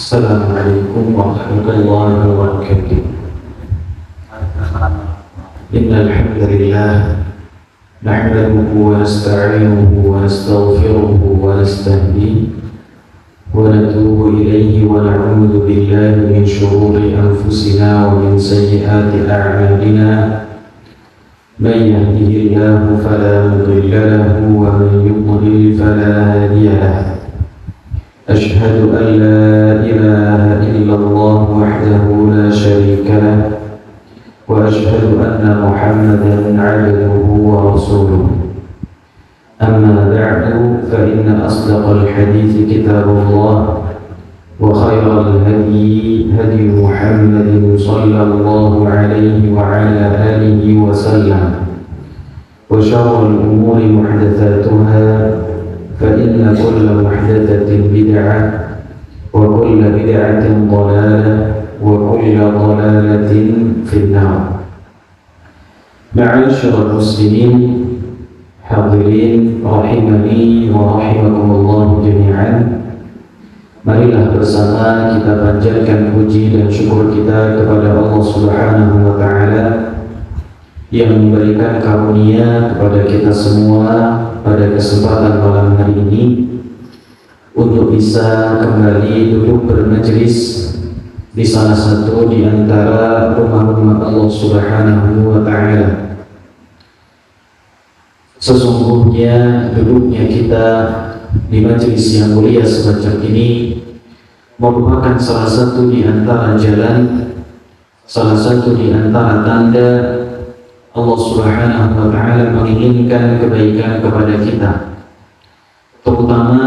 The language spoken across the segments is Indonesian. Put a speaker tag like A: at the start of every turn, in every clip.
A: Assalamualaikum warahmatullahi wabarakatuh. Innal hamdalillah nahmaduhu wa nasta'inuhu wa nastaghfiruhu wa nastahdihi wa natubu ilayhi wa na'udzu billahi min shururi anfusina wa min sayyiati a'malina. Man yahdihillahu fala mudilla lahu wa man yudlil fala hadiya lahu. أشهد أن لا إله إلا الله وحده لا شريك له وأشهد أن محمدا عبده ورسوله. أما بعد فإن أصدق الحديث كتاب الله وخير الهدي هدي محمد صلى الله عليه وعلى آله وسلم وشر الأمور محدثاتها فإن كل محدثة بدعة وكل بدعة ضلالة وكل ضلالة في النار. معاشر المسلمين hadirin rahimani wa rahimakumullah jami'an. Marilah bersama kita panjatkan puji dan syukur kita kepada Allah Subhanahu wa taala yang memberikan karunia kepada kita semua pada kesempatan malam hari ini untuk bisa kembali duduk bermajlis di salah satu di antara rumah-rumah Allah Subhanahu wa taala. Sesungguhnya duduknya kita di majelis yang mulia semacam ini merupakan salah satu di antara jalan, salah satu di antara tanda Allah Subhanahu wa taala menginginkan kebaikan kepada kita, terutama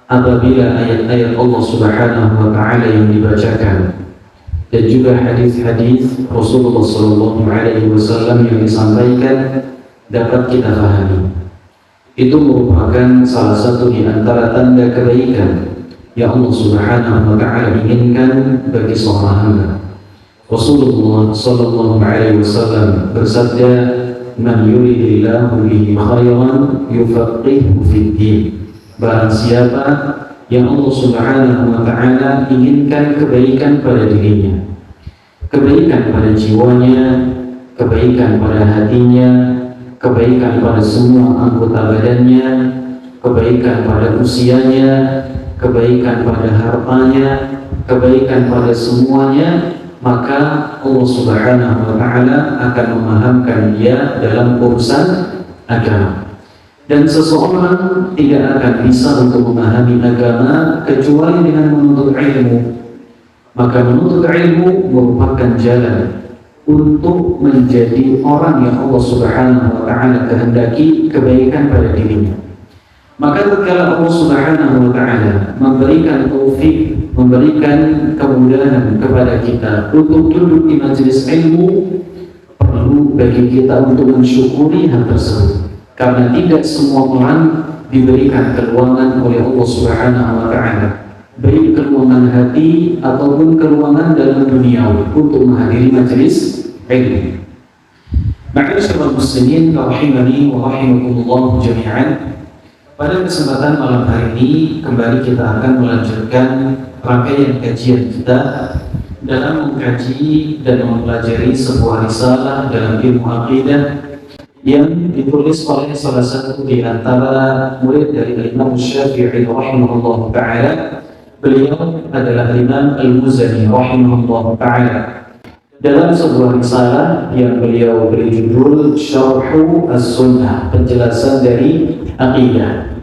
A: apabila ayat-ayat Allah Subhanahu wa taala yang dibacakan dan juga hadis-hadis Rasulullah sallallahu alaihi wasallam yang disampaikan dapat kita pahami. Itu merupakan salah satu di antara tanda kebaikan yang Allah Subhanahu wa taala inginkan bagi seorang hamba. Rasulullah sallallahu alaihi wasallam bersabda, "Man yuridillahu bihi khairan yufaqihuhu fid din." Barang siapa yang Allah Subhanahu wa taala inginkan kebaikan pada dirinya, kebaikan pada jiwanya, kebaikan pada hatinya, kebaikan pada semua anggota badannya, kebaikan pada usianya, kebaikan pada hartanya, kebaikan pada semuanya, maka Allah Subhanahu wa taala akan memahamkan dia dalam urusan agama. Dan seseorang tidak akan bisa untuk memahami agama kecuali dengan menuntut ilmu. Maka menuntut ilmu merupakan jalan untuk menjadi orang yang Allah Subhanahu wa taala kehendaki kebaikan pada dirinya. Maka tatkala Allah Subhanahu wa taala memberikan taufik, memberikan kemudahan kepada kita untuk duduk di majelis ilmu, perlu bagi kita untuk mensyukuri hal tersebut. Karena tidak semua orang diberikan keluangan oleh Allah Subhanahu wa taala, baik keluangan hati ataupun keluangan dalam dunia untuk menghadiri majelis ilmu. Ma'asyiral muslimin rahimani wa rahimakumullah jami'an. Pada kesempatan malam hari ini kembali kita akan melanjutkan rangkaian kajian kita dalam mengkaji dan mempelajari sebuah risalah dalam ilmu akidah yang ditulis oleh salah satu di antara murid dari Imam Syafi'i rahimahullah ta'ala. Beliau adalah Imam Al-Muzani rahimahullah ta'ala. Dalam sebuah risalah yang beliau beri judul Syarhu As-Sunnah, penjelasan dari akidah.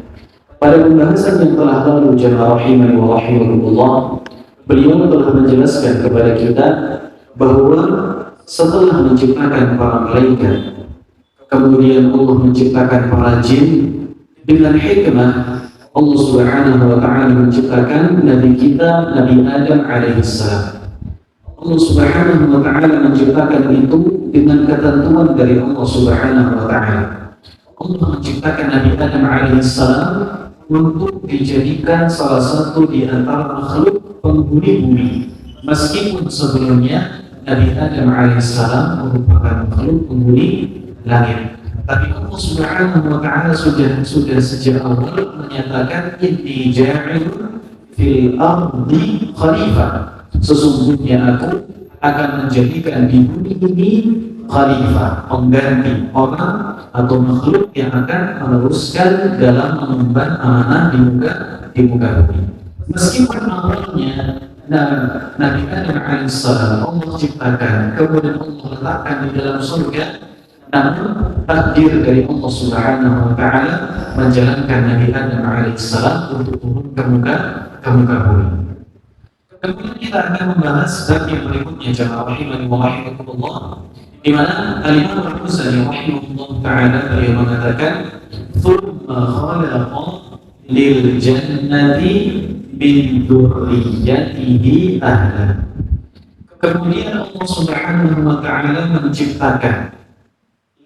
A: Pada pembahasan yang telah lalu jamaah rahimani wa rahimakumullah, beliau telah menjelaskan kepada kita bahwa setelah menciptakan para malaikat, kemudian Allah menciptakan para jin, dengan hikmah Allah Subhanahu wa taala menciptakan nabi kita Nabi Adam alaihissalam. Allah Subhanahu wa taala menciptakan itu dengan ketentuan dari Allah Subhanahu wa taala. Allah menciptakan Nabi Adam alaihissalam untuk dijadikan salah satu di antara makhluk penghuni bumi. Meskipun sebelumnya Nabi Adam alaihissalam merupakan makhluk penghuni langit, tapi Allah Subhanahu wa taala sudah sejak awal menyatakan inni ja'ilun fil ardi khalifah. Sesungguhnya aku akan menjadikan di bumi ini khalifah, pengganti orang atau makhluk yang akan meneruskan dalam mengemban amanah di muka bumi. Meskipun awalnya Nabi Adam alaihissalam Allah ciptakan, kemudian Allah letakkan di dalam surga, namun takdir dari Allah Subhanahu wa taala menjalankan Nabi Adam alaihissalam untuk turun ke muka bumi. Kemudian kita akan membahas bab yang berikutnya, jamaah rahimani wa rahimakumullah, di mana Al-Imam Al-Ghazali rahimahullah taala beliau mengatakan, "Tsumma khalaqa lil jannati min dzurriyyatihi ahlan." Kemudian Allah Subhanahu wa taala menciptakan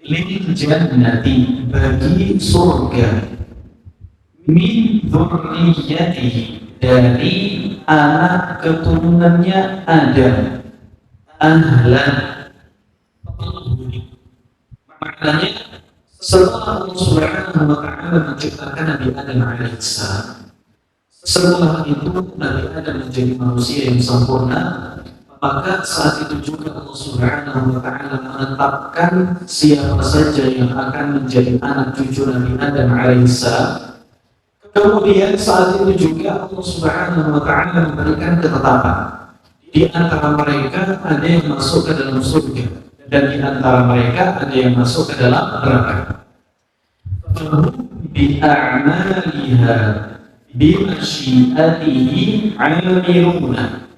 A: lil jannati, bagi surga, min dzurriyyatihi, dari anak keturunannya Adam, ahlan, maknanya setelah Allah Subhanahu wa taala menciptakan Nabi Adam alaihissalam, setelah itu Nabi Adam menjadi manusia yang sempurna, maka saat itu juga Allah Subhanahu wa taala menetapkan siapa saja yang akan menjadi anak cucu Nabi Adam alaihissalam. Kemudian saat itu juga Allah Subhanahu wa taala memberikan ketetapan, di antara mereka ada yang masuk ke dalam surga dan di antara mereka ada yang masuk ke dalam neraka. Bi a'maliha bi masyiatihi 'amiluna.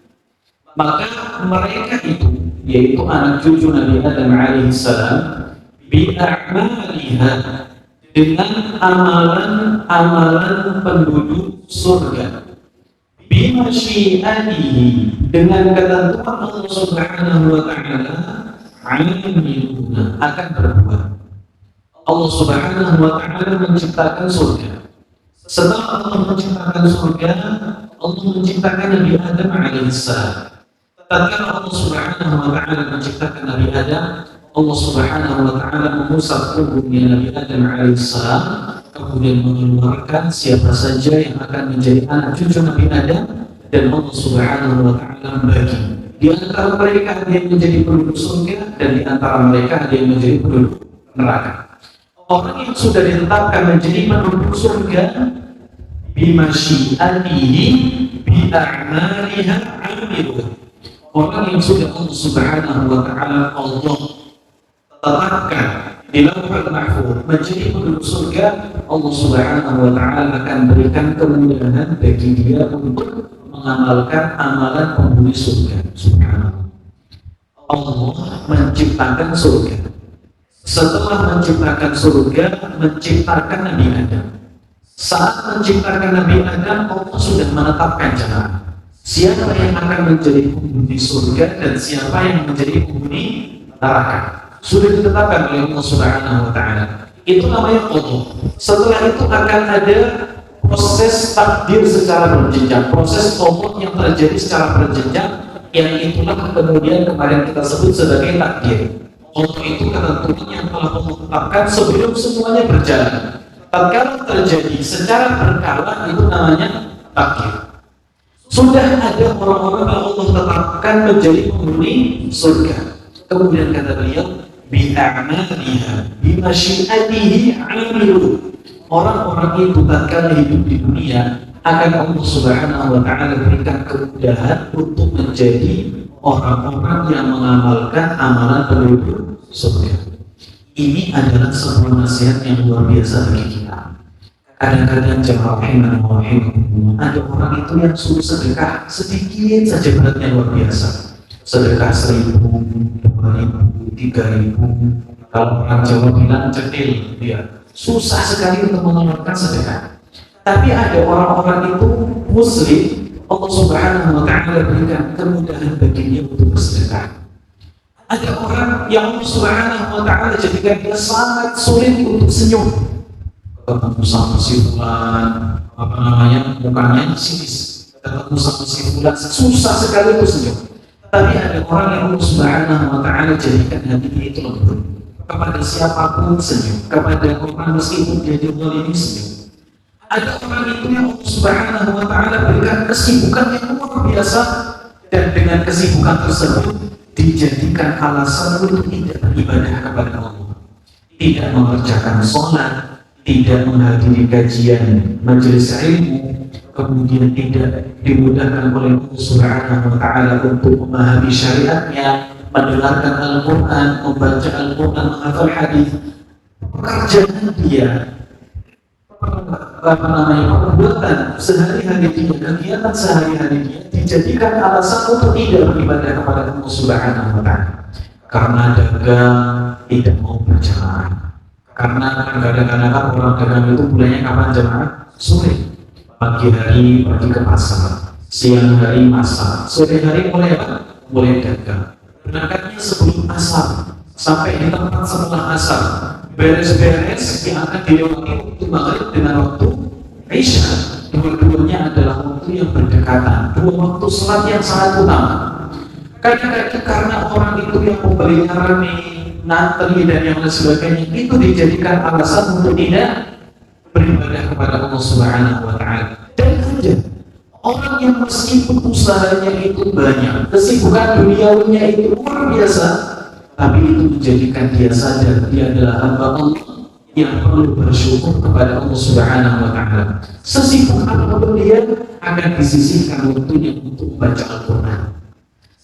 A: Maka mereka itu, yaitu anak cucu Nabi Adam alaihissalam, bi a'maliha, dengan amalan-amalan penduduk surga, bima syi'atihi, dengan ketentuan Allah Subhanahu wa ta'ala, amiluna, akan berbuat. Allah Subhanahu wa ta'ala menciptakan surga. Setelah Allah menciptakan surga, Allah menciptakan Nabi Adam alaihissalam. Tatkala Allah Subhanahu wa ta'ala menciptakan Nabi Adam, Allah Subhanahu wa ta'ala mengusap punggungnya Nabi Adam alaihissalam, kemudian mengeluarkan siapa saja yang akan menjadi anak cucu Nabi Adam, dan Allah Subhanahu wa ta'ala membagi. Di antara mereka ada yang menjadi penduduk surga, dan di antara mereka ada yang menjadi penduduk neraka. Orang yang sudah ditetapkan menjadi penduduk surga, bimasyiatihi bi'a'maliha 'amilun. Orang yang sudah Allah Subhanahu wa ta'ala Allah tetapkan di Lauhul Mahfuz menjadi penduduk surga, Allah Subhanahu wa ta'ala akan berikan kemudahan bagi dia untuk mengamalkan amalan penghuni surga. Subhanallah. Allah menciptakan surga. Setelah menciptakan surga, menciptakan Nabi Adam. Saat menciptakan Nabi Adam, Allah sudah menetapkan jalan siapa yang akan menjadi penghuni surga dan siapa yang menjadi penghuni neraka. Sudah ditetapkan oleh Allah Subhanahu wa ta'ala. Itu namanya qada. Setelah itu akan ada proses takdir secara berjenjang, proses qada yang terjadi secara berjenjang, yang itulah kemudian kemarin kita sebut sebagai takdir. Qada itu ketentuan yang telah Allah tetapkan sebelum semuanya berjalan. Tatkala terjadi secara berkala, itu namanya takdir. Sudah ada orang-orang yang Allah tetapkan menjadi penghuni surga. Kemudian kata beliau, bi'a'maliha bimasyiatihi 'amilun. Orang-orang itu tatkala hidup di dunia akan Allah Subhanahu wa ta'ala berikan kemudahan untuk menjadi orang-orang yang mengamalkan amalan penduduk surga. Ini adalah sebuah nasihat yang luar biasa bagi kita. Kadang-kadang jemaah rahimani wa rahimakumullah, ada orang itu yang suruh sedekah sedikit saja beratnya luar biasa. Sedekah 1.000, 2.000, 3.000. Kalau orang Jawa bilang cetil, dia susah sekali untuk mengeluarkan sedekah. Tapi ada orang-orang itu muslim, Allah Subhanahu wa ta'ala berikan kemudahan baginya untuk bersedekah. Ada orang yang Allah Subhanahu wa ta'ala jadikan dia sangat sulit untuk senyum. Ketemu sama si fulan, mukanya sinis. Ketemu sama si fulan, susah sekali untuk senyum. Tapi ada orang yang Allah Subhanahu wa ta'ala jadikan hatinya itu lembut. Kepada siapapun senyum, kepada orang meskipun dia dizalimi senyum. Ada orang itu yang Allah Subhanahu wa Ta'ala berikan kesibukan yang luar biasa, dan dengan kesibukan tersebut dijadikan alasan untuk tidak beribadah kepada Allah, tidak mengerjakan sholat, tidak menghadiri kajian majelis ilmu, kemudian tidak dimudahkan oleh Allah Subhanahu wa Ta'ala untuk memahami syariatnya, mendengarkan Al-Quran, membaca Al-Quran, menghafal hadis. Pekerjaan dia, perbuatan sehari-hari dia, kegiatan sehari-hari dia dijadikan alasan untuk tidak beribadah kepada Allah Subhanahu wa Ta'ala. Karena dagang tidak mau berjamaah. Karena kadang-kadang orang dagang itu mulainya kapan jamaah? Sore. Pagi hari pergi ke pasar, siang hari masak, sore hari mulai apa? Mulai dagang. Berangkatnya sebelum asar, sampai di tempat setelah asar, beres-beres yang akan dilewati waktu maghrib dengan waktu isya. Dua-duanya adalah waktu yang berdekatan, dua waktu salat yang sangat utama. Kadang-kadang karena orang itu yang membelinya rame, ngantri dan yang lain sebagainya, itu dijadikan alasan untuk tidak beribadah kepada Allah Subhanahu wa Ta'ala. Dan ada orang yang meskipun usahanya itu banyak, kesibukan duniawinya itu luar biasa, tapi itu menjadikan dia sadar dia adalah hamba Allah yang perlu bersyukur kepada Allah Subhanahu wa Ta'ala. Sesibuk apapun dia akan disisihkan waktunya untuk membaca Al-Quran.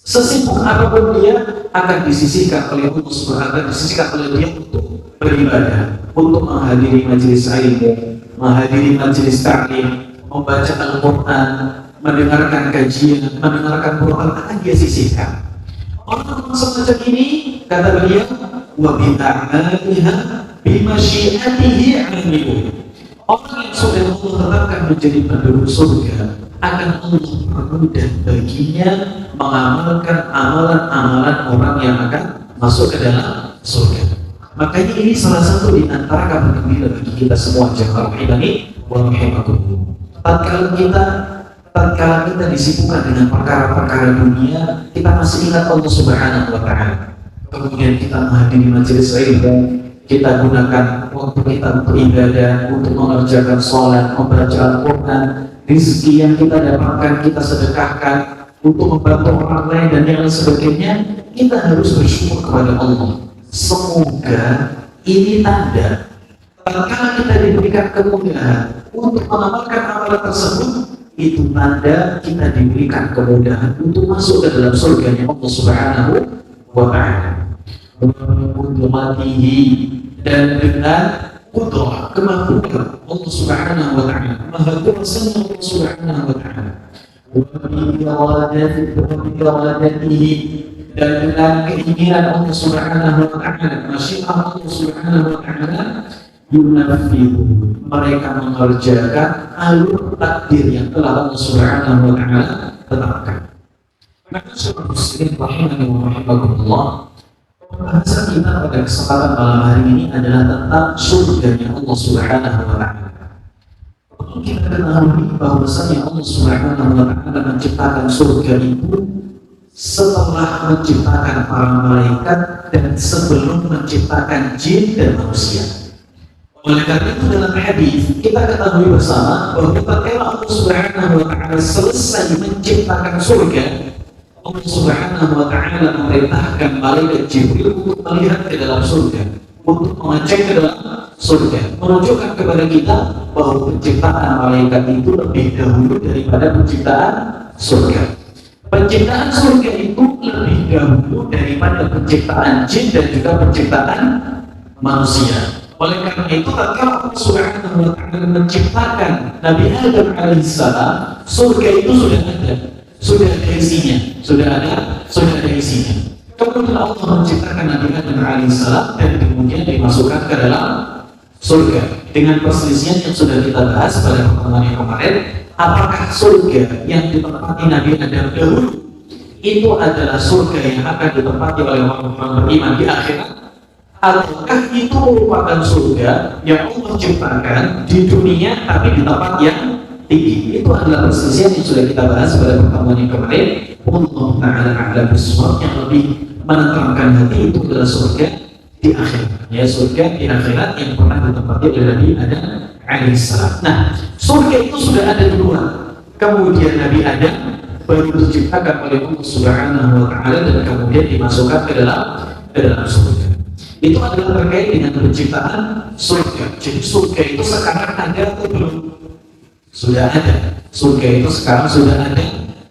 A: Sesibuk apapun dia akan disisihkan oleh Allah Subhanahu wa Ta'ala, disisihkan oleh dia untuk beribadah, untuk menghadiri majelis ilmu, menghadiri majelis ta'lim, membaca Al-Quran, mendengarkan kajian, mendengarkan Quran, akan dia sisihkan. Orang semacam ini, kata beliau, wa bi'a'aliha bimasyiatihi amilun. Orang yang sudah Allah tetapkan menjadi penduduk surga, akan Allah permudah baginya mengamalkan amalan-amalan orang yang akan masuk ke dalam surga. Makanya ini salah satu di antara kabar gembira bagi kita semua jemaah rahimani wa rahimakumullah. Tatkala kita disibukkan dengan perkara-perkara dunia, kita masih ingat Allah Subhanahu wa Ta'ala. Kemudian kita menghadiri majelis ilmu, kita gunakan waktu kita untuk ibadah, untuk mengerjakan sholat, membaca Al-Quran, rezeki yang kita dapatkan kita sedekahkan untuk membantu orang lain dan yang lain sebagainya. Kita harus bersyukur kepada Allah. Semoga ini tanda tatkala kita diberikan kemudahan untuk mengamalkan amalan tersebut, itu tanda kita diberikan kemudahan untuk masuk ke dalam surganya Allah Subhanahu wa Ta'ala. Dan dengan kudrah, kemampuan Allah Subhanahu wa Ta'ala, maha kuasanya Allah Subhanahu wa Ta'ala, dan dengan keinginan Allah Subhanahu wa Ta'ala, masyiah Allah Subhanahu wa Ta'ala, yunafidu, mereka mengerjakan alur takdir yang telah Allah Subhanahu wa Ta'ala tetapkan. Maka saudara muslim rahimani wa rahimakumullah, pembahasan kita pada kesempatan malam hari ini adalah tentang surganya Allah Subhanahu wa Ta'ala. Kita ketahui bahwasanya Allah Subhanahu wa Ta'ala menciptakan surga itu setelah menciptakan para malaikat dan sebelum menciptakan jin dan manusia. Oleh karena itu dalam hadis kita ketahui bersama bahwa tatkala Allah Subhanahu wa Ta'ala selesai menciptakan surga, Allah Subhanahu wa Ta'ala memerintahkan malaikat Jibril untuk melihat ke dalam surga, untuk mengecek ke dalam surga, menunjukkan kepada kita bahwa penciptaan malaikat itu lebih dahulu daripada penciptaan surga. Penciptaan surga itu lebih dahulu daripada penciptaan jin dan juga penciptaan manusia. Oleh karena itu, tatkala Allah Subhanahu wa Ta'ala menciptakan Nabi Adam alaihissalam, surga itu sudah ada isinya, sudah ada isinya. Kemudian Allah menciptakan Nabi Adam alaihissalam dan kemudian dimasukkan ke dalam surga. Dengan perselisihan yang sudah kita bahas pada pertemuan yang kemarin, apakah surga yang ditempati Nabi Adam dahulu itu adalah surga yang akan ditempati oleh orang-orang beriman di akhirat, ataukah itu merupakan surga yang Allah ciptakan di dunia tapi di tempat yang tinggi? Itu adalah perselisihan yang sudah kita bahas pada pertemuan yang kemarin. Allah Ta'ala a'lam bishawab. Yang lebih menenteramkan hati itu adalah surga di akhirat, ya, surga di akhirat yang pernah ditempati oleh Nabi Adam alaihissalam. Nah, surga itu sudah ada duluan. Kemudian Nabi Adam baru diciptakan oleh Allah Subhanahu wa Ta'ala dan kemudian dimasukkan ke dalam surga. Itu adalah terkait dengan penciptaan surga. Jadi surga itu sekarang ada atau belum? Sudah ada. Surga itu sekarang sudah ada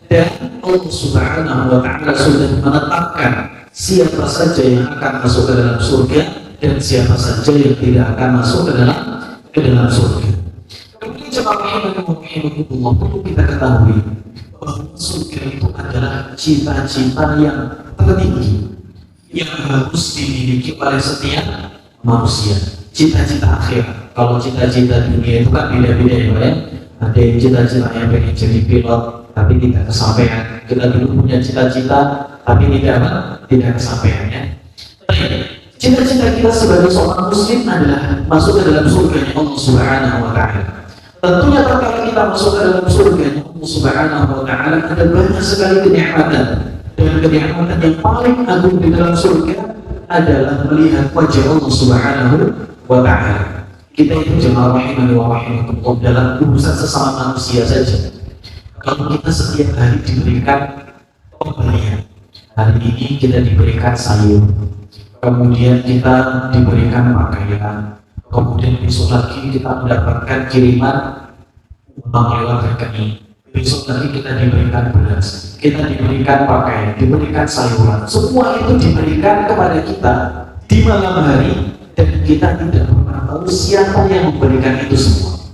A: dan Allah Subhanahu wa Ta'ala sudah menetapkan siapa saja yang akan masuk ke dalam surga dan siapa saja yang tidak akan masuk ke dalam surga. Kemudian jemaah rahimahumullah, perlu kita ketahui bahwa surga itu adalah cita-cita yang tertinggi yang harus dimiliki oleh setiap manusia. Cita-cita akhir. Kalau cita-cita dunia itu kan beda-beda ya Pak ya. Ada yang cita-citanya pengen jadi pilot tapi tidak kesampaian. Kita dulu punya cita-cita tapi tidak kesampaian ya. Cita-cita kita sebagai seorang muslim adalah masuk ke dalam surga Allah Subhanahu wa Ta'ala. Tentunya tatkala kita masuk ke dalam surga Allah Subhanahu wa Ta'ala ada banyak sekali kenikmatan. Dan kenikmatan yang paling agung di dalam surga adalah melihat wajah Allah Subhanahu wa Ta'ala. Kita itu jemaah rahimani wa rahimakumullah dalam urusan sesama manusia saja. Kalau kita setiap hari diberikan pemberian, hari ini kita diberikan sayur, kemudian kita diberikan pakaian, kemudian besok lagi kita mendapatkan kiriman uang lewat rekening, besok lagi kita diberikan beras, kita diberikan pakaian, diberikan sayuran, semua itu diberikan kepada kita di malam hari dan kita tidak pernah tahu siapa yang memberikan itu semua.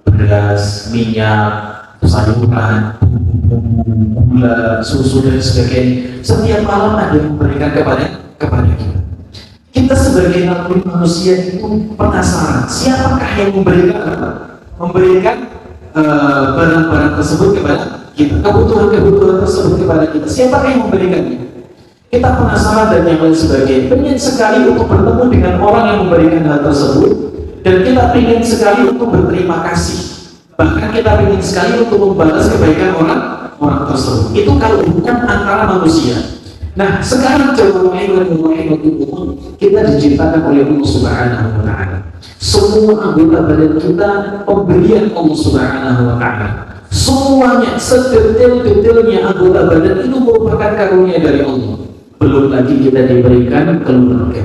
A: Beras, minyak, sayuran, gula, susu dan sebagainya. Setiap malam ada yang memberikan kepada kita. Kita sebagai manusia itu penasaran, siapakah yang memberikan barang-barang tersebut kepada kita, kebutuhan tersebut kepada kita. Siapakah yang memberikannya? Kita penasaran dan yang lain sebagainya. Pengen sekali untuk bertemu dengan orang yang memberikan hal tersebut dan kita pengen sekali untuk berterima kasih. Bahkan kita ingin sekali untuk membalas kebaikan orang tersebut. Itu kalau bukan antara manusia. Nah, sekarang kita diciptakan oleh Allah Subhanahu wa Ta'ala. Semua anggota badan kita pemberian Allah Subhanahu wa Ta'ala. Semuanya, sedetail-detailnya anggota badan itu merupakan karunia dari Allah. Belum lagi kita diberikan keluarga.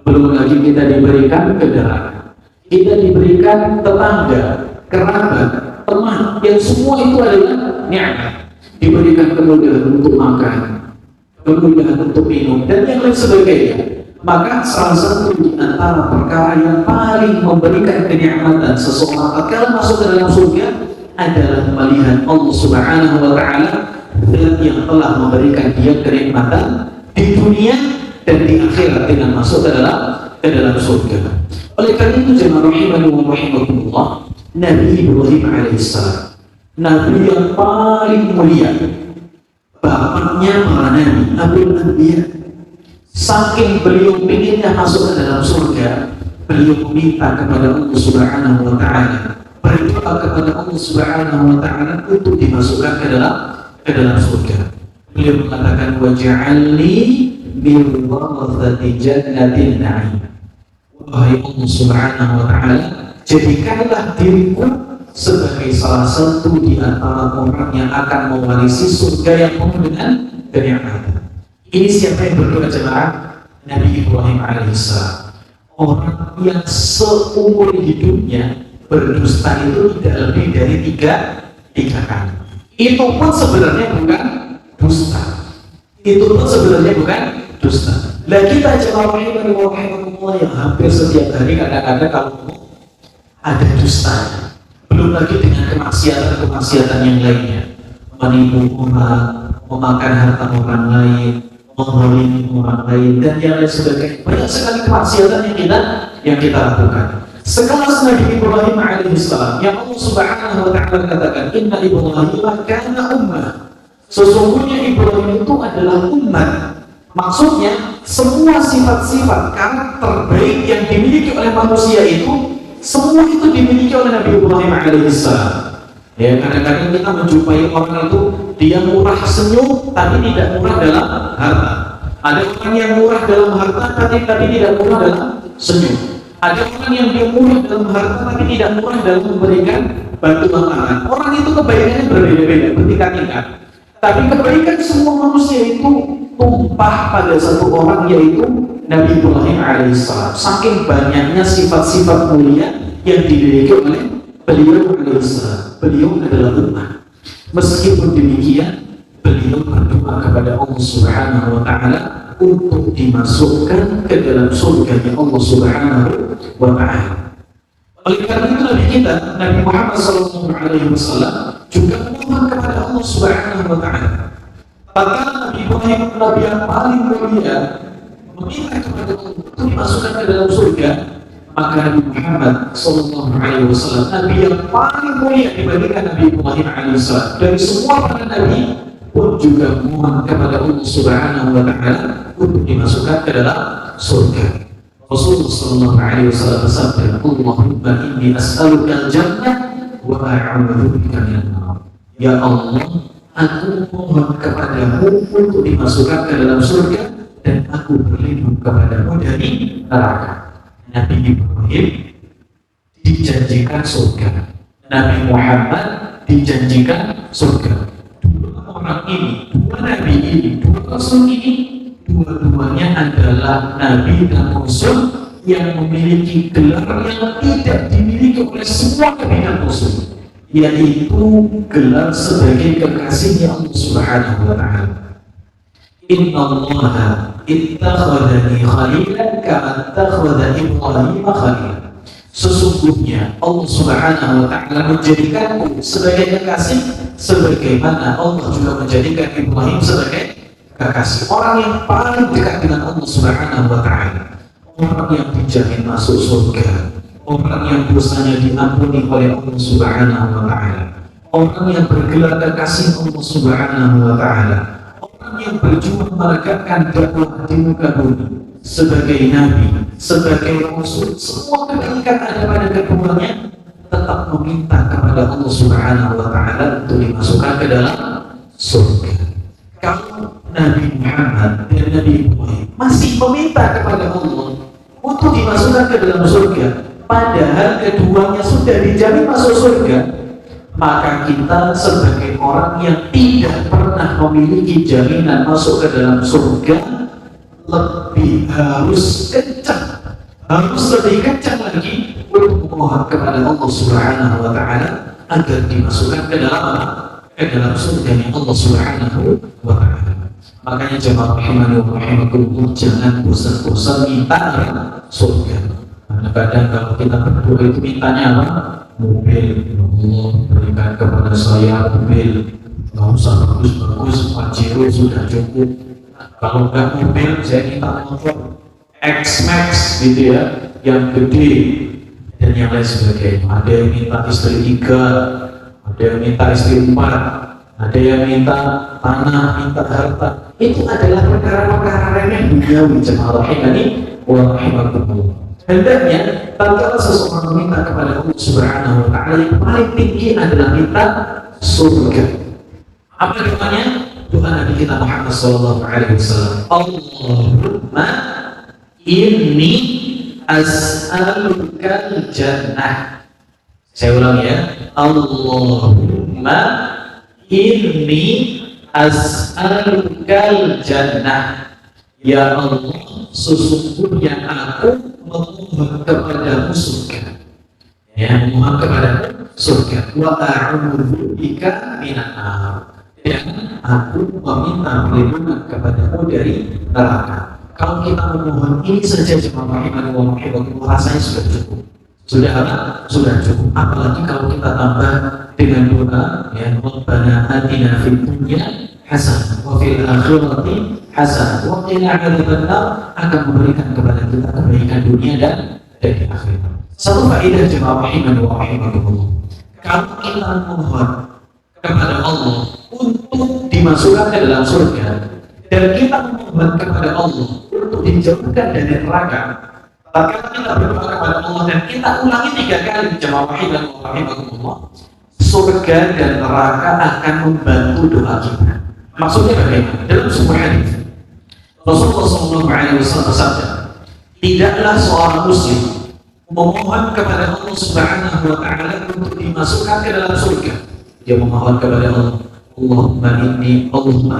A: Belum lagi kita diberikan kendaraan. Kita diberikan tetangga, kerabat, teman, yang semua itu adalah nikmat. Diberikan kemudahan untuk makan, kemudahan untuk minum, dan yang lain sebagainya. Maka salah satu di antara perkara yang paling memberikan kenikmatan seseorang tatkala masuk ke dalam surga adalah melihat Allah Subhanahu wa Ta'ala yang telah memberikan dia kenikmatan di dunia dan di akhirat dengan masuk ke dalam surga. Oleh karena itu jemaah rahimani wa rahimakumullah, Nabi Ibrahim alaihissalam, Nabi yang paling mulia, bapaknya para nabi, Abul Anbiya, saking beliau inginnya masuk ke dalam surga, beliau meminta kepada Allah Subhanahu wa Ta'ala, berdoa kepada Allah Subhanahu wa Ta'ala untuk dimasukkan ke dalam surga. Beliau mengatakan waj'alni min warathati jannatin na'im. Wahai Allah Subhanahu wa Ta'ala, jadikanlah diriku sebagai salah satu di antara orang yang akan mewarisi surga yang penuh dengan kenikmatan. Ini siapa yang berdoa jemaah? Nabi Ibrahim alaihissalam. Orang yang seumur hidupnya berdusta itu tidak lebih dari tiga kali. Itu pun sebenarnya bukan dusta. Itu pun sebenarnya bukan dusta. Lah kita jemaah rahimahumullah yang hampir setiap hari kadang-kadang kalau ada dusta, belum lagi dengan kemaksiatan yang lainnya, menipu orang, memakan harta orang lain, menzalimi orang lain, dan yang lain sebagainya. Banyak sekali kemaksiatan yang kita lakukan. Sekelas Nabi Ibrahim alaihissalam yang Allah Subhanahu wa Ta'ala katakan, Inna Ibrahim kana ummah. Sesungguhnya Ibrahim itu adalah umat. Maksudnya semua sifat-sifat karakter baik yang dimiliki oleh manusia itu semua itu dimiliki oleh Nabi Ibrahim alaihissalam. Ya, kadang-kadang kita menjumpai orang itu dia murah senyum tapi tidak murah dalam harta. Ada orang yang murah dalam harta tapi tidak murah dalam senyum. Ada orang yang dia murah dalam harta tapi tidak murah dalam memberikan bantuan tangan. Orang itu kebaikannya berbeda-beda, bertingkat-tingkat. Tapi kebaikan semua manusia itu tumpah pada satu orang, yaitu Nabi Ibrahim alaihissalam. Saking banyaknya sifat-sifat mulia yang dimiliki oleh beliau alaihissalam. Beliau adalah umat. Meskipun demikian, beliau berdoa kepada Allah Subhanahu wa Ta'ala untuk dimasukkan ke dalam surga Allah Subhanahu wa Ta'ala. Oleh karena itu Nabi kita, Nabi Muhammad SAW juga memohon kepada Allah Subhanahu wa Ta'ala. Bahkan Nabi Ibrahim, Nabi yang paling mulia, meminta kepada Allah untuk dimasukkan ke dalam surga, maka Nabi Muhammad SAW, Nabi yang paling mulia dibandingkan Nabi Ibrahim alaihissalam, dari semua para Nabi pun juga memohon kepada Allah Subhanahu wa Ta'ala untuk dimasukkan ke dalam surga. Rasulullah sallallahu alaihi wasallam bersabda, "Allahumma inni as'aluka al-jannah wa a'udzu bika minan nar." Ya Allah, aku mohon kepadamu untuk dimasukkan ke dalam surga dan aku berlindung kepadamu dari neraka. Nabi Ibrahim dijanjikan surga, Nabi Muhammad dijanjikan surga. Orang ini, dua nabi ini, dua rasul ini, dua-duanya adalah nabi dan rasul yang memiliki gelar yang tidak dimiliki oleh semua nabi dan rasul, yaitu gelar sebagai kekasihnya Allah Subhanahu wa Ta'ala. Inna Allaha ittakhadhani khalilan kama ittakhadha Ibrahim khalilan. Sesungguhnya Allah Subhanahu wa Ta'ala menjadikanku sebagai kekasih sebagaimana Allah juga menjadikan Ibrahim sebagai kekasih. Orang yang paling dekat dengan Allah Subhanahu wa Ta'ala, orang yang dijamin masuk surga, orang yang dosanya diampuni oleh Allah Subhanahu wa Ta'ala, orang yang bergelar kekasih Allah Subhanahu wa Ta'ala, orang yang berjuang menegakkan dakwah di muka bumi sebagai nabi, sebagai rasul, semua kebaikan ada pada keduanya, tetap meminta kepada Allah Subhanahu wa Ta'ala untuk dimasukkan ke dalam surga. Kalau Nabi Muhammad dan Nabi Ibrahim masih meminta kepada Allah untuk dimasukkan ke dalam surga, padahal keduanya sudah dijamin masuk surga, maka kita sebagai orang yang tidak pernah memiliki jaminan masuk ke dalam surga lebih harus kencang, harus lebih kencang lagi untuk memohon kepada Allah Subhanahu wa Ta'ala agar dimasukkan ke dalam surga Allah Subhanahu wa Ta'ala. Makanya jemaah rahimani wa rahimakumullah, jangan bosan-bosan minta surga. Karena kadang kalau kita berdoa itu mintanya apa? Mobil. Allah berikan kepada saya mobil, nggak usah bagus-bagus, Pajero sudah cukup. Kalau nggak mobil, saya minta motor X-Max gitu ya, yang gede dan yang lain sebagainya. Ada yang minta istri 3, ada yang minta istri 4, ada yang minta tanah, minta harta. Itu adalah perkara-perkara remeh duniawi, jemaah rahimani wa rahimakumullah. Hendaknya tatkala seseorang meminta kepada Allah Subhanahu wa Ta'ala, yang paling tinggi adalah minta surga. Apa doanya? Doa Nabi kita Muhammad sallallahu alaihi wasallam, Allahumma inni as'alukal jannah. Saya ulang ya, Allahumma inni as'alukal jannah. Ya Allah, sesungguhnya aku memohon kepadamu surga. Ya, memohon kepadamu surga. Wa a'udzu bika minan nar. Dan aku meminta perlindungan kepadamu dari neraka. Kalau kita memohon ini saja jemaah rahimani wa rahimakumullah, rasanya sudah cukup. Sudah apa? Sudah cukup. Apalagi kalau kita tambah dengan doa, ya, Rabbana atina fid dunya hasanah wa fil akhirati hasanah wa qina adzabannar, akan memberikan kepada kita kebaikan dunia dan di akhirat. Satu faedah jemaah rahimani wa rahimakumullah, kalau kita memohon kepada Allah untuk dimasukkan ke dalam surga, dan kita memohon kepada Allah untuk dijauhkan dari neraka, maka kita berdoa kepada Allah dan kita ulangi 3 kali jemaah rahimahumullah, surga dan neraka akan membantu doa kita. Maksudnya bagaimana? Dalam sebuah hadis Rasulullah SAW bersabda, tidaklah seorang muslim memohon kepada Allah Subhanahu wa taala untuk dimasukkan ke dalam surga. Dia memohon kepada Allah, Allahumma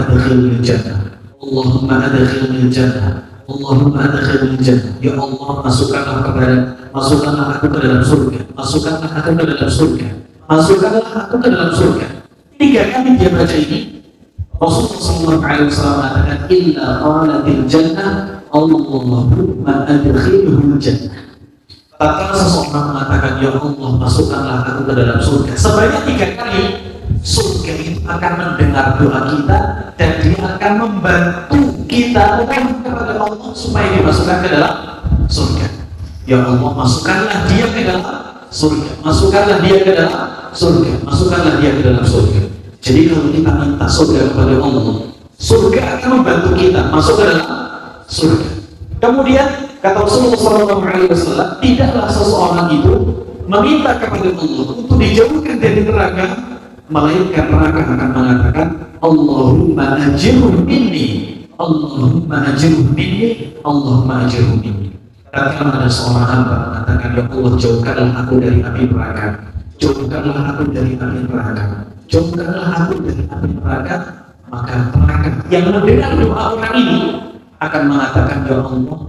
A: adkhilnil jannah. Allahumma adkhilnil jannah. Allahumma adkhilnil jannah. Ya Allah, masukkanlah aku ke dalam surga. Masukkanlah aku ke dalam surga. Masukkanlah aku ke dalam surga. 3 kali dia baca ini. Rasulullah SAW mengatakan, illa qalatil jannah, Allahumma adkhilhul jannah. Tatkala seseorang mengatakan, ya Allah, masukkanlah aku ke dalam surga, sebanyak 3 kali, surga itu akan mendengar doa kita dan dia akan membantu kita memohon kepada Allah supaya dimasukkan ke dalam surga. Ya Allah, masukkanlah dia ke dalam surga. Masukkanlah dia ke dalam surga. Masukkanlah dia ke dalam surga. Jadi kalau kita minta surga kepada Allah, surga akan membantu kita masuk ke dalam surga. Kemudian kata Rasulullah SAW, tidaklah seseorang itu meminta kepada Allah untuk dijauhkan dari neraka, melainkan neraka akan mengatakan, Allahumma ajirhu minni, Allahumma ajirhu minni, Allahumma ajirhu minni. Tatkala ada seorang hamba mengatakan, ya Allah, jauhkanlah aku dari api neraka, jauhkanlah aku dari api neraka, jauhkanlah aku dari api neraka, maka neraka yang mendengar doa orang ini akan mengatakan, ya Allah,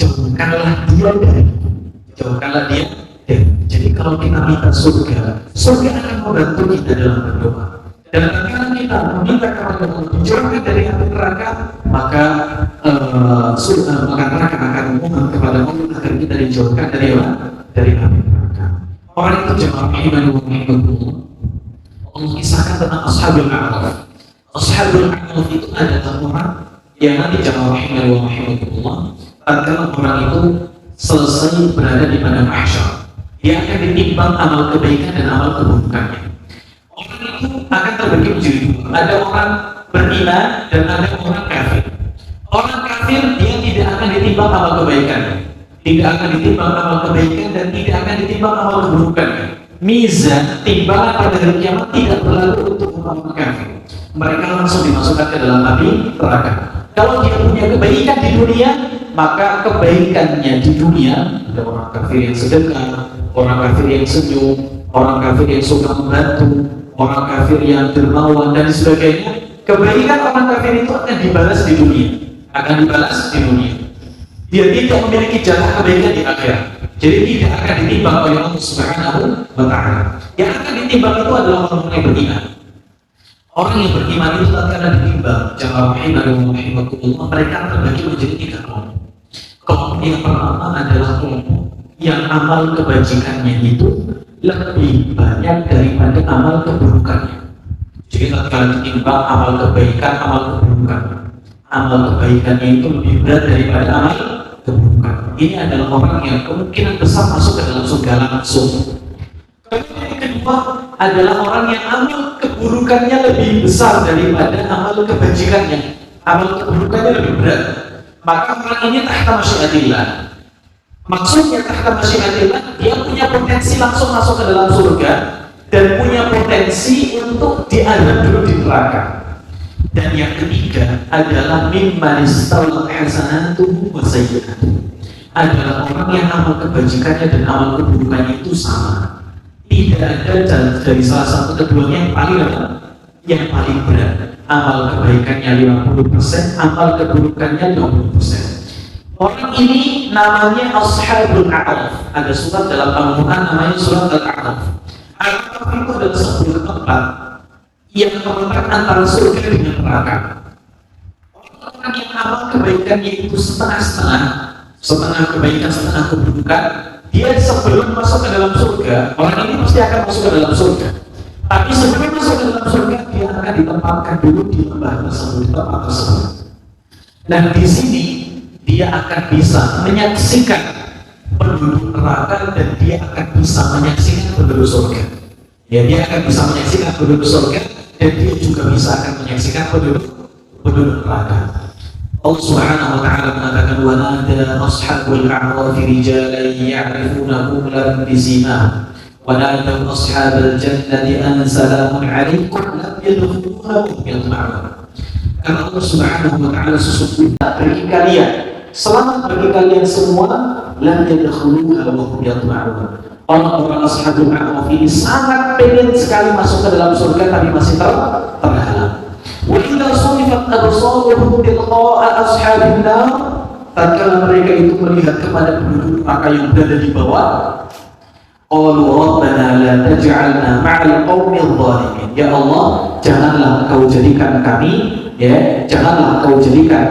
A: jauhkanlah dia dari, jauhkanlah dia dari. Jadi kalau kita minta surga, surga akan membantu kita dalam berdoa. Dan kalau kita meminta kepada Allah dijauhkan dari api neraka, maka neraka akan memohon kepada Allah agar kita dijauhkan dari apa? Dari api neraka. Orang itu jemaah iman wa rahmatullah. Allah kisahkan tentang Ashabul A'raf. Ashabul A'raf itu adalah orang yang nanti jemaah iman wa rahmatullah, tatkala orang itu selesai berada di padang mahsyar, dia akan ditimbang amal kebaikan dan amal keburukannya. Orang itu akan terbagi menjadi 2. Ada orang beriman dan ada orang kafir. Orang kafir dia tidak akan ditimbang amal kebaikan, tidak akan ditimbang amal kebaikan dan tidak akan ditimbang amal keburukan. Mizan timbangan pada hari kiamat tidak berlaku untuk orang kafir. Mereka langsung dimasukkan ke dalam api neraka. Kalau dia punya kebaikan di dunia, maka kebaikannya di dunia, ada orang kafir yang sedekah, orang kafir yang senyum, orang kafir yang suka membantu, orang kafir yang dermawan dan sebagainya. Kebaikan orang kafir itu akan dibalas di dunia, akan dibalas di dunia. Dia tidak memiliki jatah kebaikan di akhirat. Jadi tidak akan ditimbang oleh Allah Subhanahu wa taala. Yang akan ditimbang itu adalah orang yang beriman. Orang yang beriman itu tatkala ditimbang, jamaah rahimahullah, mereka terbagi menjadi 3 kelompok. Kelompok yang pertama adalah kelompok yang amal kebajikannya itu lebih banyak daripada amal keburukannya. Jadi tatkala ditimbang amal kebaikan, amal keburukan, amal kebaikannya itu lebih berat daripada amal keburukan. Ini adalah orang yang kemungkinan besar masuk ke dalam surga langsung. Kemudian yang kedua adalah orang yang amal keburukannya lebih besar daripada amal kebajikannya. Amal keburukannya lebih berat. Maka orang ini tahta masyiatillah. Maksudnya tahta masyiatillah, dia punya potensi langsung masuk ke dalam surga dan punya potensi untuk diadab dulu di neraka. Dan yang ketiga adalah mimman istawat hasanatuhu wa sayyi'atuhu. Adalah orang yang amal kebajikannya dan amal keburukannya itu sama. Tidak ada dari salah satu keduanya yang paling berat. Amal kebaikannya 50%, amal keburukannya 20%. Orang ini namanya Ashabul A'raf. Ada surat dalam Al-Quran namanya surat Al-A'raf. Al-A'raf itu adalah sebuah tempat yang terletak antara surga dengan neraka. Orang yang amal kebaikannya itu setengah-setengah, setengah kebaikan, setengah keburukan, dia sebelum masuk ke dalam surga, orang ini pasti akan masuk ke dalam surga. Tapi sebelum masuk ke dalam surga, dia akan ditempatkan dulu di lembah tersebut, di tempat tersebut. Dan di sini dia akan bisa menyaksikan penduduk neraka dan dia akan bisa menyaksikan penduduk surga. Ya, dia akan bisa menyaksikan penduduk surga dan dia juga bisa akan menyaksikan penduduk neraka. Allah Subhanahu wa ta'ala mengatakan, wa nada ashabul a'raf rijalan ya'rifunahum lam bisimahum wa nadaw ashabal jannati an salamun 'alaikum lam yadkhuluha hum yatma'un. Karena Allah Subhanahu wa ta'ala sesungguhnya bagi kalian selamat bagi kalian semua, la yadkhuluha wa hum yatma'un. Orang-orang ashabul a'raf ini sangat pengen sekali masuk ke dalam surga tapi masih terhalang. Wa idza surifat absaruhum tilqa'a ashabin nar, tatkala mereka itu melihat kepada penduduk neraka yang berada di bawah, qalu rabbana la taj'alna ma'al qaumil zalimin. Ya Allah, janganlah Engkau jadikan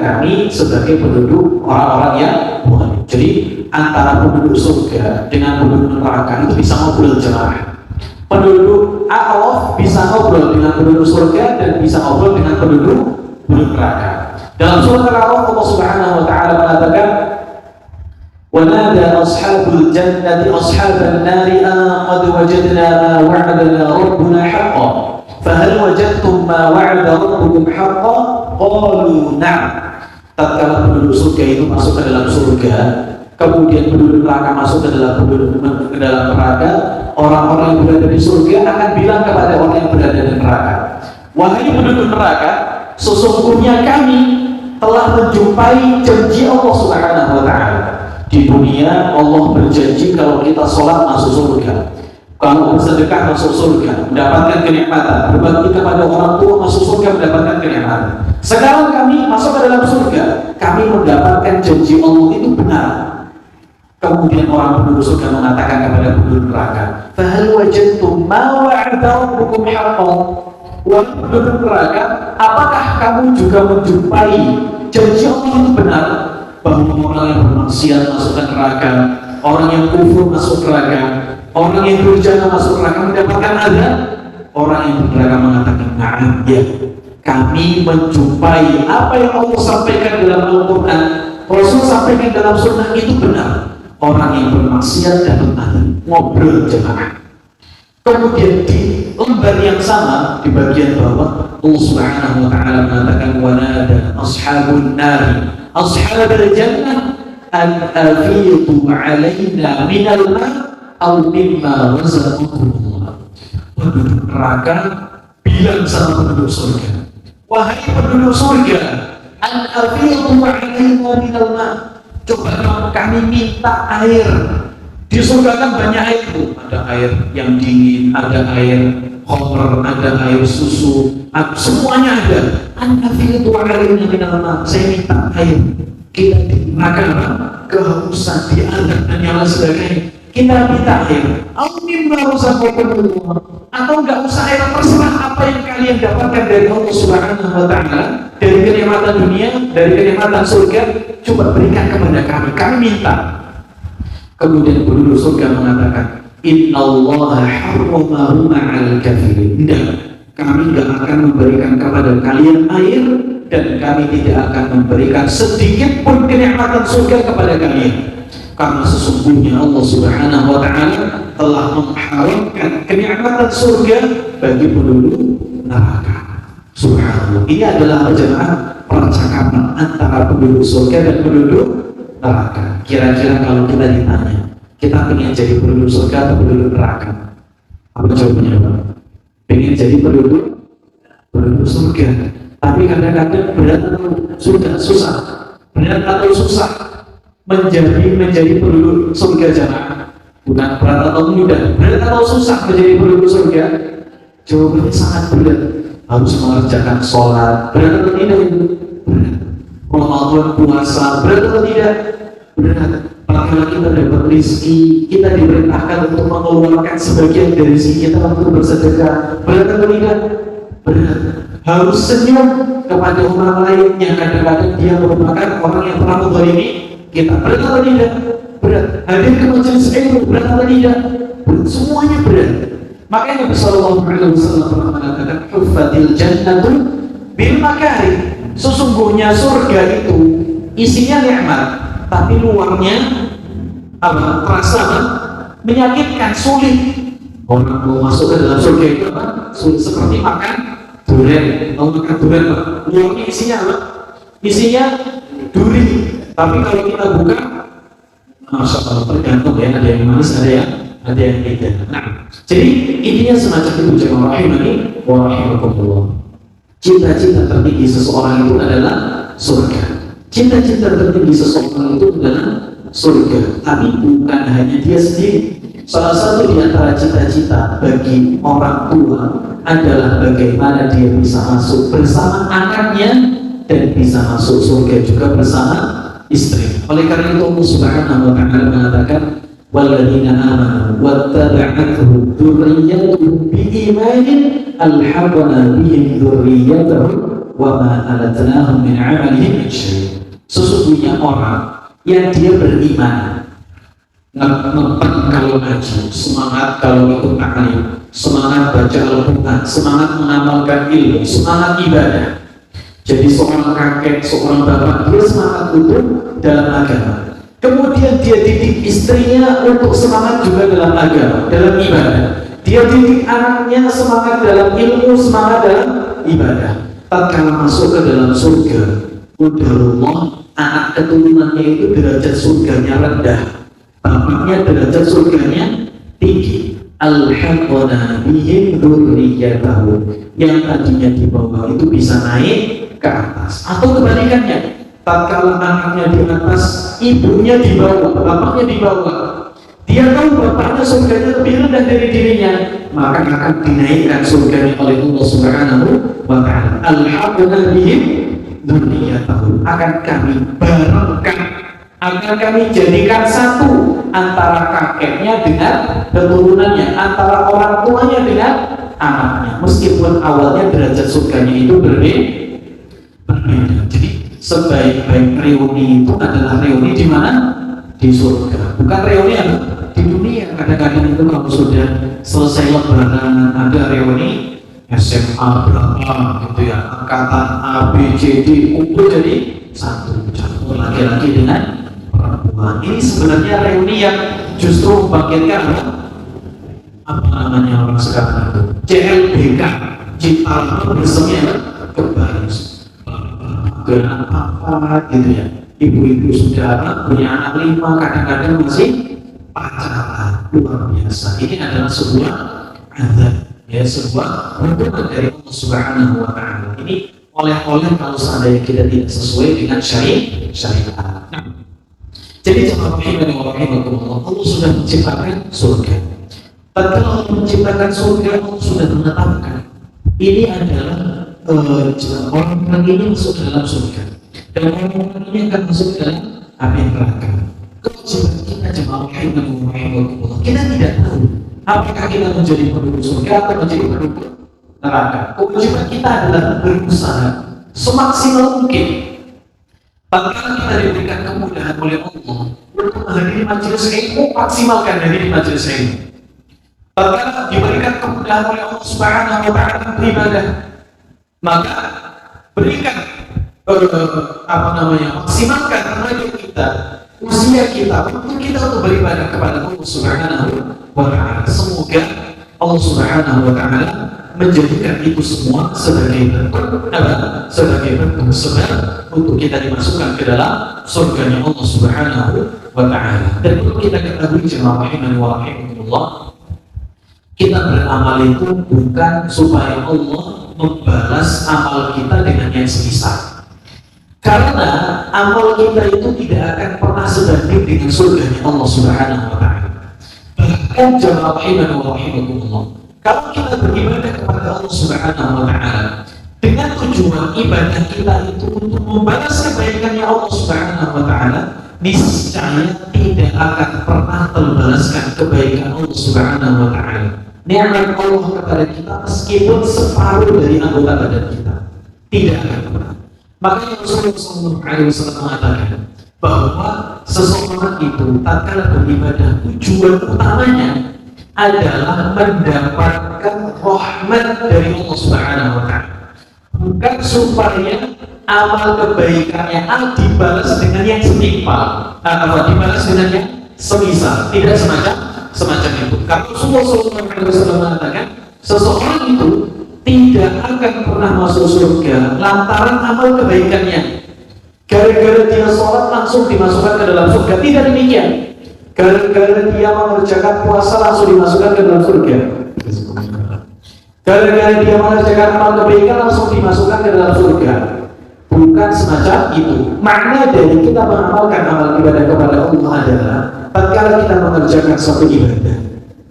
A: kami sebagai penduduk orang-orang yang zalim. Jadi antara penduduk surga dengan penduduk neraka itu bisa ngobrol jemaah. Penduduk A'raf bisa ngobrol dengan penduduk surga dan bisa ngobrol dengan penduduk neraka. Dalam surah Al-A'raf Allah Subhanahu wa taala mengatakan, "Wa nada ashabul jannati ashaban nari an qad wajadna ma wa'adana rabbuna haqqan fa hal wajadtum ma wa'ada rabbukum haqqan?" Qalu na'am. Tatkala penduduk surga itu masuk ke dalam surga, kemudian penduduk neraka masuk ke dalam neraka, orang-orang yang berada di surga akan bilang kepada orang yang berada di neraka, "Wahai penduduk neraka, sesungguhnya kami telah menjumpai janji Allah Subhanahu wa taala. Di dunia Allah berjanji kalau kita sholat masuk surga, kalau bersedekah masuk surga, mendapatkan kenikmatan, berbakti kepada orang tua masuk surga, mendapatkan kenikmatan. Sekarang kami masuk ke dalam surga, kami mendapatkan janji Allah itu benar." Kemudian orang penduduk surga mengatakan kepada penduduk neraka, "Fahal wajadtum ma wa'ada rabbukum haqqan?" Wahai penduduk neraka, apakah kamu juga menjumpai janji Allah itu benar, bahwa orang yang bermaksiat masuk ke neraka, orang yang kufur masuk neraka, orang yang durjana masuk neraka mendapatkan azab? Orang yang neraka mengatakan, "Na'am, ya, kami menjumpai apa yang Allah sampaikan dalam Al-Quran, Rasul sampaikan dalam sunnah itu benar." Orang yang bermaksiat dapat azab. Ngobrol jemaah. Kemudian di lembar yang sama di bagian bawah Allah Subhanahu wa taala mengatakan, "Wa nada ashabun nari ashabal jannah an afidu 'alaina minal ma' aw mimma razaqakumullah." Penduduk neraka bilang sama penduduk surga, "Wahai penduduk surga, an afidu 'alaina minal ma', coba kami minta air." Di surga kan banyak air tuh, ada air yang dingin, ada air khamr, ada air susu, semuanya ada. An-nafidu 'alaina minal ma', saya minta air. Kita dimakan kehausan, diadab dan yang lain sebagainya. Kita minta air. Atau nggak usah air, terserah apa yang kalian dapatkan dari Allah Subhanahu wa taala, dari kenikmatan dunia, dari kenikmatan surga, coba berikan kepada kami. Kami minta. Kemudian penduduk surga mengatakan, "Innallaha harramahu 'alal kafirin." Tidak, kami tidak akan memberikan kepada kalian air dan kami tidak akan memberikan sedikit pun kenikmatan surga kepada kalian, karena sesungguhnya Allah Subhanahu wa taala telah mengharamkan kenikmatan surga bagi penduduk neraka. Subhanallah. Ini adalah jemaah percakapan antara penduduk surga dan penduduk neraka. Kira-kira kalau kita ditanya, kita ingin jadi penduduk surga atau penduduk neraka? Apa jawabannya, Pak? Pengen jadi penduduk surga. Tapi kadang-kadang berat atau susah? Berat atau susah menjadi penduduk surga jemaah? Bukan berat atau mudah, berat atau susah menjadi penduduk surga? Jawabannya sangat berat. Harus mengerjakan sholat, berat atau tidak itu? Berat. Ramadan puasa, berat atau tidak? Berat. Apabila kita dapat rezeki, kita diperintahkan untuk mengeluarkan sebagian dari rezeki kita untuk bersedekah, berat atau tidak? Berat. Harus senyum kepada orang lain yang kadang-kadang dia merupakan orang yang telah menzalimi kita, berat atau tidak? Berat. Hadir ke majelis ilmu, berat atau tidak? Berat. Semuanya berat. Makanya Nabi sallallahu alaihi wasallam pernah mengatakan, "Huffatil jannatu bil makarih." Sesungguhnya surga itu isinya nikmat, tapi luarnya terasa menyakitkan, sulit. Orang mau masuk ke dalam surga itu sulit, seperti makan durian. Kalau makan durian, luarnya isinya apa? Isinya duri. Tapi kalau kita buka, masya Allah, tergantung ya, ada yang manis, ada yang tidak. Nah, jadi intinya semacam itu, jemaah rahimani wa rahimakumullah. Cita-cita tertinggi seseorang itu adalah surga. Cita-cita tertinggi seseorang itu adalah surga, tapi bukan hanya dia sendiri. Salah satu di antara cita-cita bagi orang tua adalah bagaimana dia bisa masuk bersama anaknya dan bisa masuk surga juga bersama istri. Oleh karena itu Allah Subhanahu wa taala mengatakan walladzina amanu wattaba'atuhum dzurriyyatuhum biimanin alhaqna bihim dzurriyyatahum wa ma alatnahum min 'amalihim min syai'. Sesungguhnya orang yang dia beriman, ngepen kalau ngaji, semangat kalau ikut taklim, semangat baca Al-Quran, semangat mengamalkan ilmu, semangat ibadah. Jadi seorang kakek, seorang bapak, dia semangat utuh dalam agama. Kemudian dia didik istrinya untuk semangat juga dalam agama, dalam ibadah. Dia didik anaknya semangat dalam ilmu, semangat dalam ibadah. Tatkala masuk ke dalam surga, qadarullah, anak keturunannya itu derajat surganya rendah, bapaknya derajat surganya tinggi. Alhaqna bihim dzurriyyatahum, yang tadinya di bawah itu bisa naik ke atas. Atau kebalikannya, tatkala anaknya di atas, ibunya di bawah, bapaknya di bawah, dia tahu bapaknya surganya lebih rendah dari dirinya, maka akan dinaikkan surganya oleh Allah Subhanahu wa ta'ala. Alhaqna bihim dzurriyyatahum, akan kami barengkan, akan kami jadikan satu antara kakeknya dengan keturunannya, antara orang tuanya dengan anaknya, meskipun awalnya derajat surganya itu berbeda. Jadi sebaik-baik reuni itu adalah reuni di mana? Di surga, bukan reuni di dunia. Kadang-kadang itu kalau sudah selesai lebaran ada reuni SMA berapa gitu ya, angkatan A, B, C, D kumpul jadi satu, campur laki-laki dengan perempuan. Ini sebenarnya reuni yang justru membangkitkan apa namanya orang sekarang itu CLBK, cipta bersemi kembali, gerak apa gitu ya. Ibu-ibu sudah punya anak 5, kadang-kadang masih pacaran, luar biasa. Ini adalah sebuah azab, ya, sebuah hukuman dari Allah Subhanahu wa ta'ala. Ini oleh-oleh kalau seandainya kita tidak sesuai dengan syariat. Nah, jadi jemaah rahimani wa rahimakumullah, Allah sudah menciptakan surga. Tatkala Allah menciptakan surga, Allah sudah menetapkan ini adalah orang-orang ini masuk dalam surga, dan orang-orang ini akan masuk dalam api neraka. Kewajiban kita jemaah rahimani wa rahimakumullah, kita tidak tahu apakah kita menjadi penduduk surga atau menjadi penduduk neraka. Kewajiban kita adalah berusaha semaksimal mungkin. Tatkala kita diberikan kemudahan oleh Allah untuk menghadiri majelis ilmu, maksimalkan hadiri majelis ilmu. Tatkala diberikan kemudahan oleh Allah Subhanahu wa ta'ala beribadah, maka berikan maksimalkan tenaga kita, usia kita, waktu kita untuk beribadah kepada Allah Subhanahu wa ta'ala. Semoga Allah Subhanahu wa ta'ala menjadikan itu semua sebagai bentuk sebab untuk kita dimasukkan ke dalam surganya Allah Subhanahu wa ta'ala. Dan perlu kita ketahui jemaah rahimani wa rahimakumullah, kita beramal itu bukan supaya Allah membalas amal kita dengan yang semisal. Karena amal kita itu tidak akan pernah sebanding dengan surganya Allah Subhanahu wa ta'ala. Bahkan jemaah rahimani wa rahimakumullah, kalau kita beribadah kepada Allah Subhanahu wa ta'ala dengan tujuan ibadah kita itu untuk membalas kebaikannya Allah Subhanahu wa ta'ala, niscaya tidak akan pernah terbalaskan kebaikan Allah Subhanahu wa ta'ala, nikmat Allah kepada kita, meskipun separuh dari anggota badan kita, tidak akan pernah. Makanya Rasulullah SAW mengatakan bahwa seseorang itu tatkala beribadah, tujuan utamanya adalah mendapatkan rahmat dari Allah Subhanahu wa ta'ala, bukan supaya amal kebaikannya dibalas dengan yang setimpal, dibalas dengan yang semisal, tidak semacam itu. Kalau Rasulullah SAW mengatakan seseorang itu tidak akan pernah masuk surga lantaran amal kebaikannya. Gara-gara dia sholat langsung dimasukkan ke dalam surga, tidak demikian. Gara-gara dia mengerjakan puasa langsung dimasukkan ke dalam surga. Gara-gara dia mengerjakan amal kebaikan langsung dimasukkan ke dalam surga. Bukan semacam itu. Makna dari kita mengamalkan amal ibadah kepada Allah adalah tatkala kita mengerjakan suatu ibadah,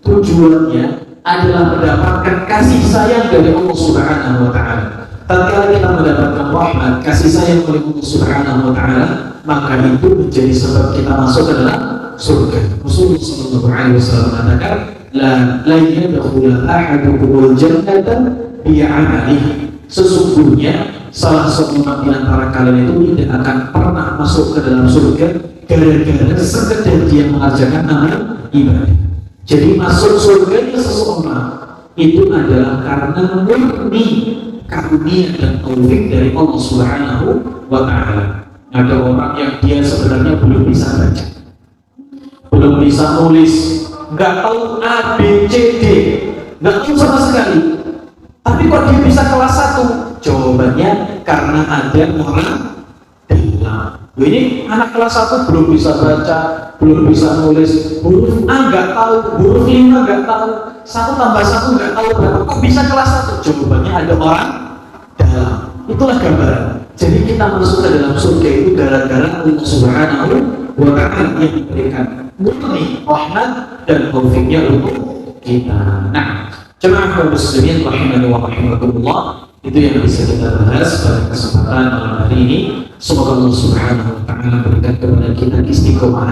A: tujuannya adalah mendapatkan kasih sayang dari Allah Subhanahu wa taala. Tatkala kita mendapatkan rahmat, kasih sayang dari Allah Subhanahu wa taala, maka itu menjadi sebab kita masuk ke dalam surga. Rasulullah sallallahu alaihi wasallam mengatakan, la yadkhulu ahadukumul jannata bi'amalihi. Sesungguhnya salah seorang di antara kalian itu tidak akan pernah masuk ke dalam surga gara-gara sekedar dia mengerjakan amal ibadah. Jadi masuk surganya seseorang itu adalah karena murni karunia dan taufik dari Allah Subhanahu wa taala. Ada orang yang dia sebenarnya belum bisa baca, belum bisa nulis, nggak tahu A, B, C, D, nggak tahu sama sekali. Tapi kok dia bisa kelas 1? Jawabannya karena ada orang dalam. Ini anak kelas 1 belum bisa baca, belum bisa nulis, huruf A nggak tahu, huruf 5 nggak tahu, 1 tambah 1 nggak tahu berapa. Kok bisa kelas 1? Jawabannya ada orang dalam. Itulah gambaran. Jadi kita masuk ke dalam surga itu gara-gara Allah Subhanahu wa ta'ala yang diberikan murni rahmat dan taufiknya untuk kita. Nah, jemaah kaum muslimin rahimani wa rahimakumullah, itu yang bisa kita bahas pada kesempatan malam hari ini. Semoga Allah Subhanahu wa ta'ala berikan kepada kita istiqomah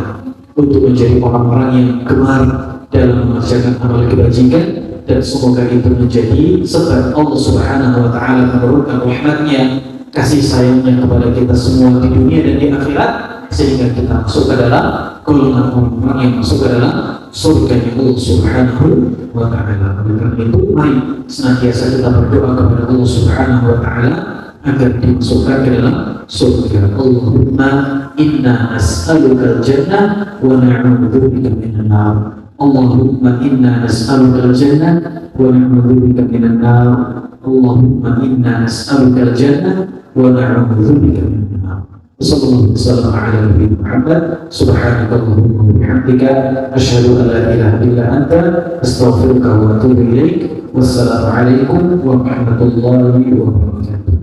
A: untuk menjadi orang-orang yang gemar dalam mengerjakan amal kebajikan, dan semoga itu menjadi sebab Allah Subhanahu wa ta'ala menurunkan rahmatnya, kasih sayangnya kepada kita semua di dunia dan di akhirat, sehingga kita masuk ke dalam golongan orang-orang yang masuk ke dalam surga Allah Subhanahu wa ta'ala. Oleh karena itu, mari senantiasa kita berdoa kepada Allah Subhanahu wa ta'ala agar dimasukkan ke dalam surga. Allahumma inna nas'aluka al-jannah wa na'udzubika minan nar. Allahumma inna nas'aluka al-jannah wa na'udzubika minan nar. Allahumma inna nas'aluka al-jannah wa na'udzubika minan nar. Sallallahu alaihi ala Nabi Muhammad. Subhanakallahumma wa bihamdika asyhadu an la ilaha illa anta astaghfiruka wa atubu ilaik. Wassalamu alaikum warahmatullahi wabarakatuh.